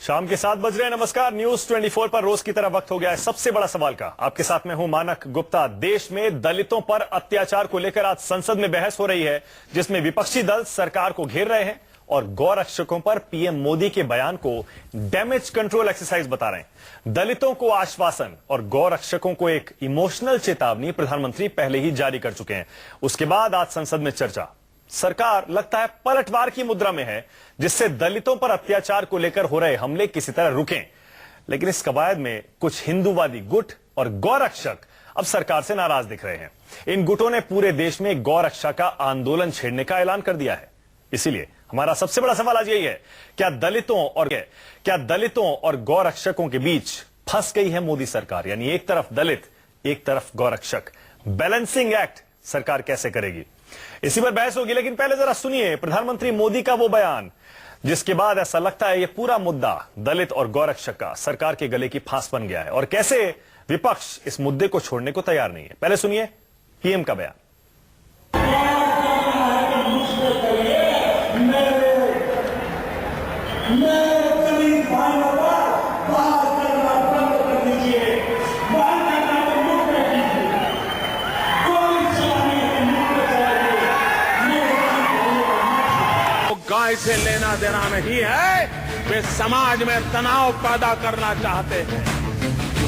शाम के 7 बज रहे हैं। नमस्कार, न्यूज 24 पर रोज की तरह वक्त हो गया है सबसे बड़ा सवाल का। आपके साथ मैं हूं मानक गुप्ता। देश में दलितों पर अत्याचार को लेकर आज संसद में बहस हो रही है, जिसमें विपक्षी दल सरकार को घेर रहे हैं और गौ रक्षकों पर पीएम मोदी के बयान को डैमेज कंट्रोल एक्सरसाइज बता रहे हैं। दलितों को आश्वासन और गौ रक्षकों को एक इमोशनल चेतावनी प्रधानमंत्री पहले ही जारी कर चुके हैं। उसके बाद आज संसद में चर्चा। सरकार लगता है पलटवार की मुद्रा में है, जिससे दलितों पर अत्याचार को लेकर हो रहे हमले किसी तरह रुकें। लेकिन इस कवायद में कुछ हिंदूवादी गुट और गौ रक्षक अब सरकार से नाराज दिख रहे हैं। इन गुटों ने पूरे देश में गौ रक्षा का आंदोलन छेड़ने का ऐलान कर दिया है। इसीलिए हमारा सबसे बड़ा सवाल आज यही है, क्या दलितों और गौ रक्षकों के बीच फंस गई है मोदी सरकार? यानी एक तरफ दलित, एक तरफ गौ रक्षक। बैलेंसिंग एक्ट सरकार कैसे करेगी, इसी पर बहस होगी। लेकिन पहले जरा सुनिए प्रधानमंत्री मोदी का वो बयान, जिसके बाद ऐसा लगता है ये पूरा मुद्दा दलित और गौ रक्षक का सरकार के गले की फांस बन गया है और कैसे विपक्ष इस मुद्दे को छोड़ने को तैयार नहीं है। पहले सुनिए पीएम का बयान। गाय से लेना देना नहीं है, वे समाज में तनाव पैदा करना चाहते हैं।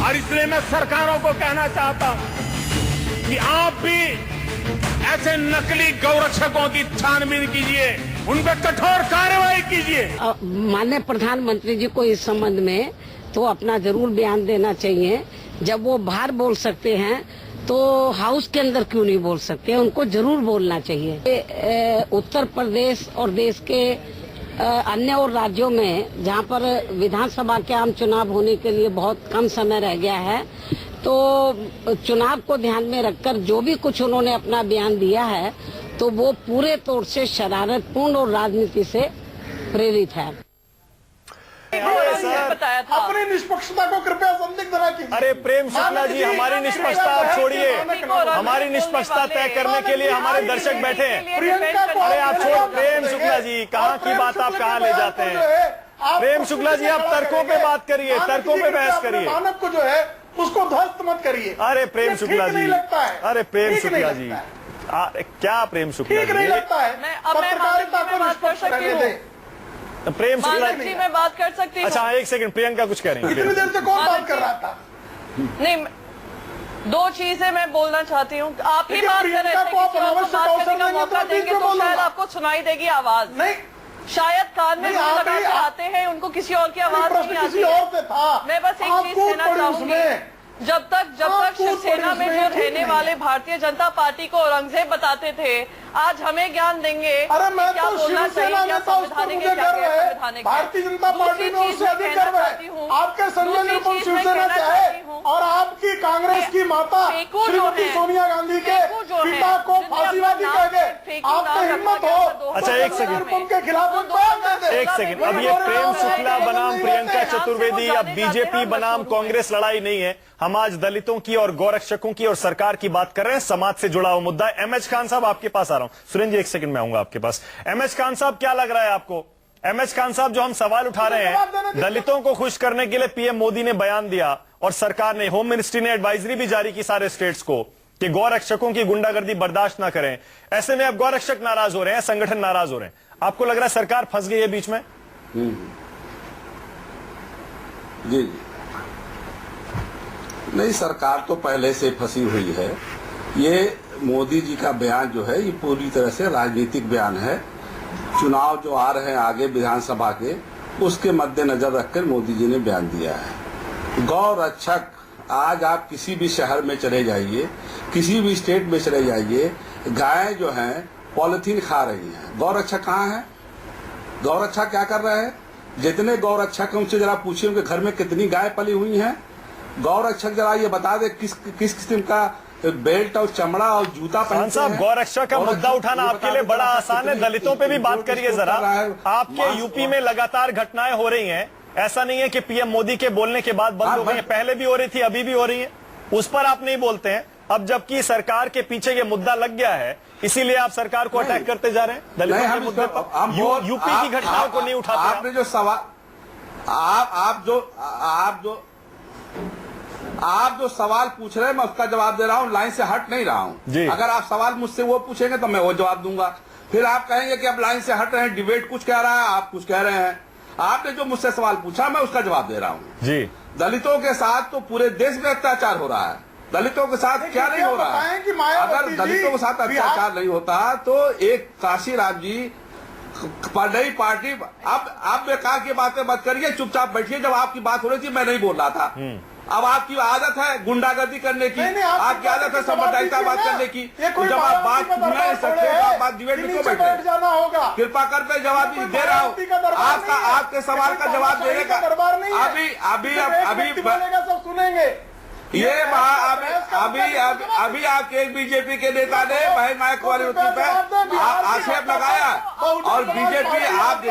और इसलिए मैं सरकारों को कहना चाहता हूं कि आप भी ऐसे नकली गौरक्षकों की छानबीन कीजिए, उन पर कठोर कार्रवाई कीजिए। माननीय प्रधानमंत्री जी को इस संबंध में तो अपना जरूर बयान देना चाहिए। जब वो बाहर बोल सकते हैं तो हाउस के अंदर क्यों नहीं बोल सकते? उनको जरूर बोलना चाहिए। उत्तर प्रदेश और देश के अन्य और राज्यों में जहां पर विधानसभा के आम चुनाव होने के लिए बहुत कम समय रह गया है, तो चुनाव को ध्यान में रखकर जो भी कुछ उन्होंने अपना बयान दिया है, तो वो पूरे तौर से शरारतपूर्ण और राजनीति से प्रेरित है। बताया था। अपनी निष्पक्षता को कृपया संदिग्ध न कीजिए। अरे प्रेम शुक्ला जी, हमारी निष्पक्षता आप छोड़िए। हमारी निष्पक्षता तय करने के लिए हमारे दर्शक बैठे हैं। अरे आप छोड़, प्रेम शुक्ला जी कहाँ की बात आप कहाँ ले जाते हैं? प्रेम शुक्ला जी आप तर्कों पे बात करिए, तर्कों पे बहस करिए। मानव को जो है उसको ध्वस्त मत करिए। अरे प्रेम शुक्ला जी, अरे प्रेम शुक्ला जी, क्या प्रेम शुक्ला जी, नहीं लगता है। पत्रकारिता को निष्पक्ष रहने दें। प्रेम शुक्ला जी मैं बात कर सकती हूँ? अच्छा एक सेकंड, प्रियंका कुछ कह रही है। इतनी देर से कौन बात कर रहा था? नहीं, दो चीजें मैं बोलना चाहती हूँ। आप ही बात कर रहे थे, किसी और को बात करने का मौका देंगे तो शायद आपको सुनाई देगी आवाज। नहीं, शायद कान में लगा के आते हैं, उनको किसी और की आवाज नहीं आती है। मैं बस एक चीज कहना चाहूंगी, जब तक शिवसेना में जो रहने वाले भारतीय जनता पार्टी को औरंगजेब बताते थे, आज हमें ज्ञान देंगे। अरे मैं क्या तो बोलना चाहिए, क्या संवैधानिक है, क्या गैर संवैधानिक है। भारतीय जनता पार्टी में उससे अधिक गर्व है। आपके संजय निरुपम शिवसेना से है और आपकी कांग्रेस की माता श्रीमती सोनिया गांधी के पिता को फांसीवादी कह गए। आपकी हिम्मत हो। अच्छा एक सेकंड, निरुपम के खिलाफ एक सेकंड। अब ये प्रेम शुक्ला बनाम प्रियंका चतुर्वेदी, अब बीजेपी बनाम कांग्रेस लड़ाई नहीं है। हम आज दलितों की और गौरक्षकों की और सरकार की बात कर रहे हैं। समाज से जुड़ा हुआ मुद्दा है। एमएच खान साहब आपके पास आ रहा हूं। सुरेंद्र जी एक सेकंड में आऊंगा आपके पास। एमएच खान साहब क्या लग रहा है आपको? एमएच खान साहब, जो हम सवाल उठा रहे हैं, दलितों को खुश करने के लिए पीएम मोदी ने बयान दिया और सरकार ने, होम मिनिस्ट्री ने एडवाइजरी भी जारी की सारे स्टेट्स को कि गौरक्षकों की गुंडागर्दी बर्दाश्त ना करें। ऐसे में अब गौरक्षक नाराज हो रहे हैं, संगठन नाराज हो रहे हैं। आपको लग रहा है सरकार फंस गई है बीच में? जी नहीं, सरकार तो पहले से फंसी हुई है। ये मोदी जी का बयान जो है ये पूरी तरह से राजनीतिक बयान है। चुनाव जो आ रहे हैं आगे विधानसभा के, उसके मद्देनजर रखकर मोदी जी ने बयान दिया है। गौ रक्षक, आज आप किसी भी शहर में चले जाइए, किसी भी स्टेट में चले जाइए, गायें जो हैं पॉलिथीन खा रही हैं। गौ रक्षक कहाँ है? गौ रक्षक क्या कर रहे हैं? जितने गौ रक्षक हैं उनसे जरा पूछिए उनके घर में कितनी गाय पली हुई हैं। गौ रक्षक जरा ये बता दे किस किस्म का बेल्ट और चमड़ा और जूता पहनते हैं। गौरक्षा का मुद्दा उठाना आपके लिए बड़ा आसान है। दलितों पे भी बात करिए जरा। आपके यूपी में लगातार घटनाएं हो रही हैं। ऐसा नहीं है कि पीएम मोदी के बोलने के बाद बंद हो गई है, पहले भी हो रही थी, अभी भी हो रही है। उस पर आप नहीं बोलते हैं। अब जबकि सरकार के पीछे ये मुद्दा लग गया है, इसीलिए आप सरकार को अटैक करते जा रहे हैं। दलितों के मुद्दे पर यूपी की घटनाओं को नहीं उठाते। आपने जो सवाल आप जो सवाल पूछ रहे हैं मैं उसका जवाब दे रहा हूं, लाइन से हट नहीं रहा हूं। अगर आप सवाल मुझसे वो पूछेंगे तो मैं वो जवाब दूंगा, फिर आप कहेंगे कि अब लाइन से हट रहे हैं, डिबेट कुछ कह रहा है, आप कुछ कह रहे हैं। आपने जो मुझसे सवाल पूछा मैं उसका जवाब दे रहा हूं जी। दलितों के साथ तो पूरे देश में अत्याचार हो रहा है, दलितों के साथ क्या नहीं हो रहा है? अगर दलितों के साथ अत्याचार नहीं होता तो एक काशीराम जी नई पार्टी, अब बेकार की बातें मत करिए, चुपचाप बैठिए। जब आपकी बात हो रही थी मैं नहीं बोल रहा था। अब आपकी आदत है गुंडागर्दी करने की, आपकी आदत है सांप्रदायिकता बात करने की। जब आप बात नहीं सकते आप बात डिबेट में क्यों बैठे? कृपा करके जवाब दे रहा हूँ, आपके सवाल का जवाब देने का अभी सब सुनेंगे। ये अभी आपके एक बीजेपी के नेता ने बहन नायक वाली पे आक्षेप लगाया और बीजेपी, आप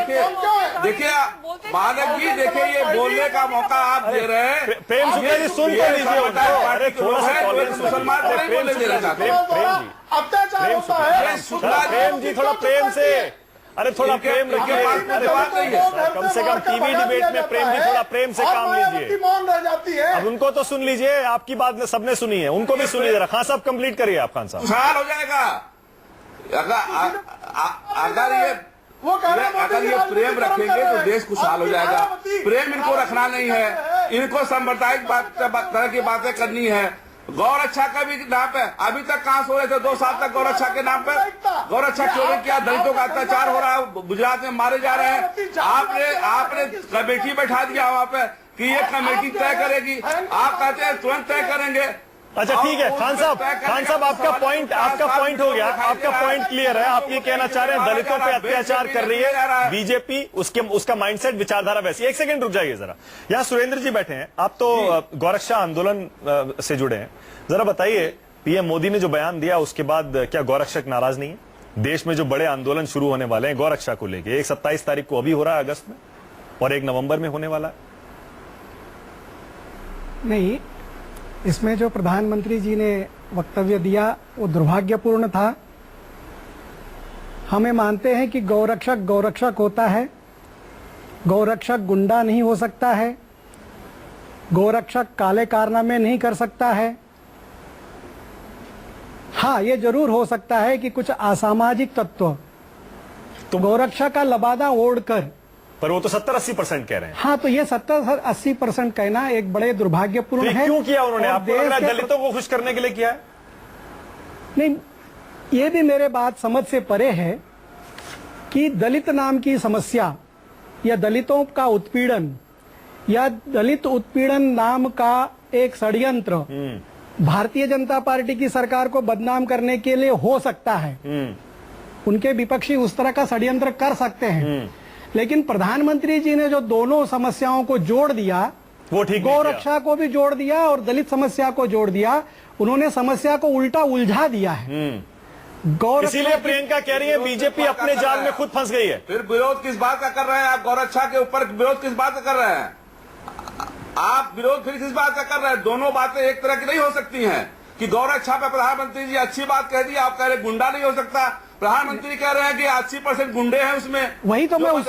देखिए मानक जी, देखिए ये बोलने का मौका आप दे रहे हैं। प्रेम शुक्ला जी सुन तो लीजिए, मुसलमान नहीं बोलने देना चाहते। अत्याचार होता है। प्रेम जी थोड़ा प्रेम से, अरे थोड़ा प्रेम रखिए, कम से कम टीवी डिबेट में प्रेम जी थोड़ा प्रेम से काम लीजिए। मौन रह जाती है। अब उनको तो सुन लीजिए, आपकी बात सबने सुनी है, उनको भी सुनिए जरा। खान साहब कंप्लीट करिए आप। खान साहब खुशहाल हो जाएगा अगर ये प्रेम रखेंगे तो देश खुशहाल हो जाएगा। प्रेम इनको रखना नहीं है, इनको सांप्रदायिक तरह की बातें करनी है। गौरक्षा का भी नाम पे अभी तक कहां सो रहे थे 2 साल तक गौरक्षा के नाम पे? गौरक्षा क्यों नहीं किया? दलितों का अत्याचार हो रहा है, गुजरात में मारे जा रहे हैं। आपने कमेटी बैठा दिया वहां पे कि ये कमेटी तय करेगी, आप कहते हैं तुरंत तय करेंगे। अच्छा ठीक है खान साहब आपका पॉइंट हो गया, आपका पॉइंट क्लियर है। आप ये कहना चाह रहे हैं दलितों पे अत्याचार कर रही है बीजेपी, उसका माइंडसेट विचारधारा वैसी। एक सेकंड रुक जाइए जरा, यहाँ सुरेंद्र जी बैठे हैं, आप तो गौरक्षा आंदोलन से जुड़े हैं, जरा बताइए पीएम मोदी ने जो बयान दिया उसके बाद क्या गौरक्षक नाराज नहीं है? देश में जो बड़े आंदोलन शुरू होने वाले हैं गौरक्षा को लेकर, एक 27 तारीख को अभी हो रहा है अगस्त में और 1 नवंबर में होने वाला है। नहीं, इसमें जो प्रधानमंत्री जी ने वक्तव्य दिया वो दुर्भाग्यपूर्ण था। हमें मानते हैं कि गौरक्षक होता है, गौरक्षक गुंडा नहीं हो सकता है, गौरक्षक काले कारनामे नहीं कर सकता है। हाँ, ये जरूर हो सकता है कि कुछ असामाजिक तत्व तो गौरक्षा का लबादा ओढ़कर, पर वो तो 70-80% कह रहे हैं। हाँ, तो ये 70-80% कहना एक बड़े दुर्भाग्यपूर्ण है। क्यों किया उन्होंने? आपको लग रहा है दलितों को खुश करने के लिए किया है? नहीं, ये भी मेरे बात समझ से परे है कि दलित नाम की समस्या या दलितों का उत्पीड़न या दलित उत्पीड़न नाम का एक षड्यंत्र भारतीय जनता पार्टी की सरकार को बदनाम करने के लिए हो सकता है। उनके विपक्षी उस तरह का षड्यंत्र कर सकते हैं, लेकिन प्रधानमंत्री जी ने जो दोनों समस्याओं को जोड़ दिया, वो ठीक, गौरक्षा को भी जोड़ दिया और दलित समस्या को जोड़ दिया, उन्होंने समस्या को उल्टा उलझा दिया है। इसीलिए प्रियंका कह रही है बीजेपी अपने जाल में खुद फंस गई है। फिर विरोध किस बात का कर रहे हैं आप? गौरक्षा के ऊपर विरोध किस बात का कर रहे हैं आप? विरोध फिर किस बात का कर रहे हैं? दोनों बातें एक तरह की नहीं हो सकती हैं कि गौरक्षा पे प्रधानमंत्री जी अच्छी बात कह दी, आप कह रहे गुंडा नहीं हो सकता। प्रधानमंत्री कह रहे हैं कि 80% गुंडे हैं उसमें। वही तो मैं उस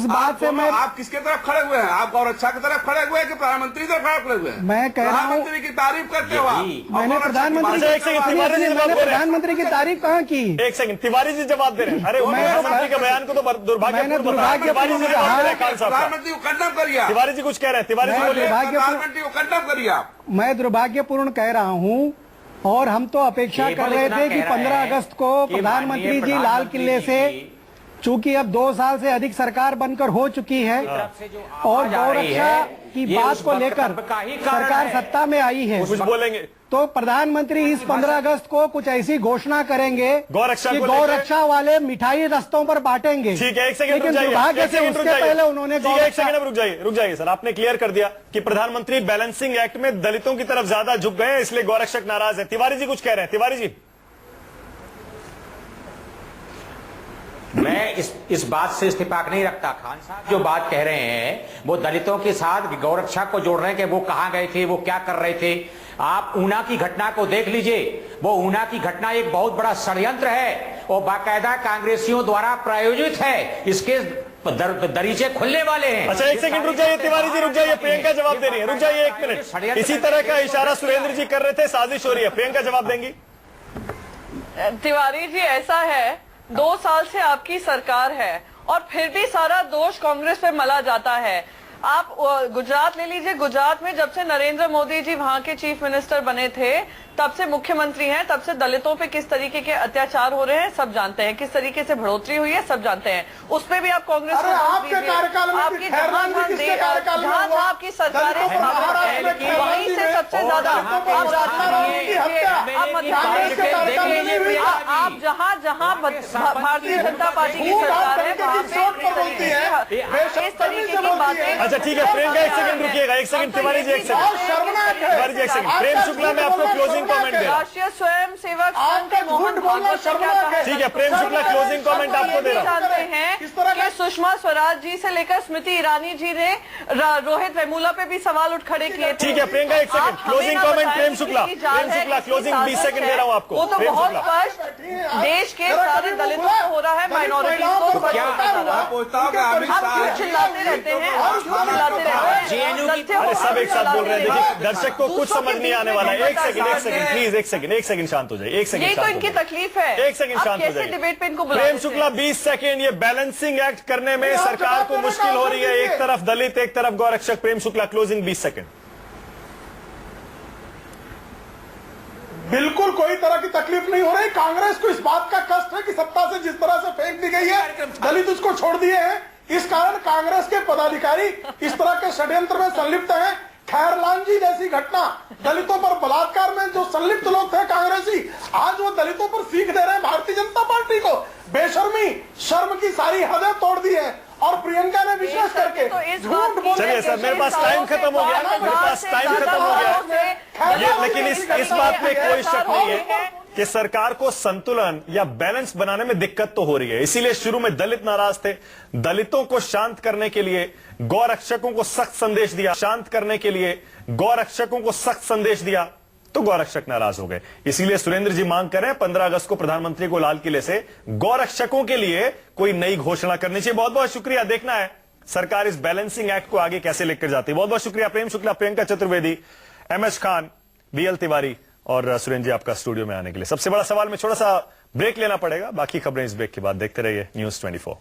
बात से मैं, आप किसके तरफ खड़े हुए हैं? आप गौरक्षा की तरफ खड़े हुए हैं कि प्रधानमंत्री की तरफ खड़े हुए हैं? मैं कह रहा हूं प्रधानमंत्री की तारीफ करते हो आप। मैंने प्रधानमंत्री की तारीफ कहाँ की? एक सेकंड, तिवारी जी जवाब दे रहे हैं। अरे प्रधानमंत्री के बयान को तो दुर्भाग्यपूर्ण प्रधानमंत्री को कंडम करिए। तिवारी जी कुछ कह रहे हैं, तिवारी जी बोलिए। प्रधानमंत्री को कंडम करिए आप। मैं दुर्भाग्यपूर्ण कह रहा हूँ और हम तो अपेक्षा कर रहे थे कि 15 अगस्त को प्रधानमंत्री जी लाल किले से, चूंकि अब 2 साल से अधिक सरकार बनकर हो चुकी है और गौरक्षा की बात को लेकर सरकार सत्ता में आई है, कुछ बोलेंगे तो प्रधानमंत्री इस 15 अगस्त को कुछ ऐसी घोषणा करेंगे कि गौरक्षा वाले मिठाई रस्तों पर बांटेंगे। ठीक है, एक सेकंड लेकिन दुर्भाग्य से उसके पहले उन्होंने एक सेकंड रुक जाइए सर, आपने क्लियर कर दिया कि प्रधानमंत्री बैलेंसिंग एक्ट में दलितों की तरफ ज्यादा झुक गए, इसलिए गौरक्षक नाराज है। तिवारी जी कुछ कह रहे हैं। तिवारी जी, मैं इस बात से इस्तीफाक नहीं रखता। खान साहब जो बात कह रहे हैं वो दलितों के साथ गौरक्षा को जोड़ रहे हैं कि वो कहां गए थे, वो क्या कर रहे थे। आप ऊना की घटना को देख लीजिए, वो ऊना की घटना एक बहुत बड़ा षड्यंत्र है और बाकायदा कांग्रेसियों द्वारा प्रायोजित है। इसके दरीचे खुलने वाले हैं। अच्छा, एक सेकंड रुक जाइए तिवारी जी, रुक जाइए। प्रियंका जवाब दे रही है, रुक जाइए एक मिनट। इसी तरह का इशारा सुरेंद्र जी कर रहे थे, साजिश हो रही है। प्रियंका जवाब देंगी? तिवारी जी, ऐसा है 2 साल से आपकी सरकार है और फिर भी सारा दोष कांग्रेस पे मला जाता है। आप गुजरात ले लीजिए, गुजरात में जब से नरेंद्र मोदी जी वहां के चीफ मिनिस्टर बने थे, तब से मुख्यमंत्री हैं, तब से दलितों पे किस तरीके के अत्याचार हो रहे हैं सब जानते हैं, किस तरीके से बढ़ोतरी हुई है सब जानते हैं। उस पे भी आप कांग्रेस को आपकी जहां जहां आपकी सरकार है वहीं से सबसे ज्यादा आप जहां भारतीय जनता पार्टी की सरकार है वहां पे इस तरीके की बातें। अच्छा ठीक है प्रियंका, एक सेकंड रुकिएगा, एक सेकंड तिवारी जी, एक सेकंड तिवारी जी, एक सेकंड। प्रेम शुक्ला मैं आपको क्लोजिंग कमेंट दे रहा हूं। राष्ट्रीय स्वयं सेवक संघ के मोहन भागवत ने क्या कहा? ठीक है, प्रेम शुक्ला क्लोजिंग कमेंट आपको दे रहा हूं। जानते हैं कि सुषमा स्वराज जी से लेकर स्मृति ईरानी जी ने रोहित वेमुला पे भी सवाल उठ खड़े किए थे। ठीक है प्रियंका, एक second closing comment Prem Shukla closing 20 second दे रहा हूं आपको। वो तो बहुत स्पष्ट देश के सारे दलितों को हो रहा है, माइनॉरिटीज को आप क्यों चिल्लाते रहते हैं, आप क्यों चिल्लाते रहते हैं? अरे सब एक साथ बोल रहे हैं, देखिए दर्शक को कुछ समझ नहीं आने वाला है। एक सेकंड प्लीज, एक सेकंड शांत हो जाए, एक सेकंड। यही तो इनकी तकलीफ है। एक सेकंड शांत हो जाए। डिबेट पे इनको बुला प्रेम शुक्ला 20 सेकंड। ये बैलेंसिंग एक्ट करने में सरकार को मुश्किल हो रही है, एक तरफ दलित एक तरफ गौरक्षक। Prem Shukla closing 20 second. बिल्कुल कोई तरह की तकलीफ नहीं हो रही। कांग्रेस को इस बात का कष्ट है कि सत्ता से जिस तरह से फेंक दी गई है, दलित उसको छोड़ दिए हैं। इस कारण कांग्रेस के पदाधिकारी इस तरह के षड्यंत्र में संलिप्त हैं। खैरलाल जी जैसी घटना, दलितों पर बलात्कार में जो संलिप्त लोग थे कांग्रेसी, आज वो दलितों पर सीख दे रहे हैं भारतीय जनता पार्टी को। बेशर्मी, शर्म की सारी हदें तोड़ दी है। और प्रियंका ने विशेष करके चलिए सर, मेरे पास टाइम खत्म हो गया, मेरे पास टाइम खत्म हो गया। लेकिन इस बात में कोई शक नहीं है कि सरकार को संतुलन या बैलेंस बनाने में दिक्कत तो हो रही है। इसीलिए शुरू में दलित नाराज थे। दलितों को शांत करने के लिए गौरक्षकों को सख्त संदेश दिया, शांत करने के लिए गौरक्षकों को सख्त संदेश दिया तो गौरक्षक नाराज हो गए। इसीलिए सुरेंद्र जी मांग करें 15 अगस्त को प्रधानमंत्री को लाल किले से गौरक्षकों के लिए कोई नई घोषणा करनी चाहिए। बहुत बहुत शुक्रिया। देखना है सरकार इस बैलेंसिंग एक्ट को आगे कैसे लेकर जाती है। बहुत बहुत शुक्रिया प्रेम शुक्ला, प्रियंका चतुर्वेदी, MS खान, BL तिवारी और सुरेंद्र जी आपका स्टूडियो में आने के लिए। सबसे बड़ा सवाल में थोड़ा सा ब्रेक लेना पड़ेगा, बाकी खबरें इस ब्रेक के बाद। देखते रहिए News 24।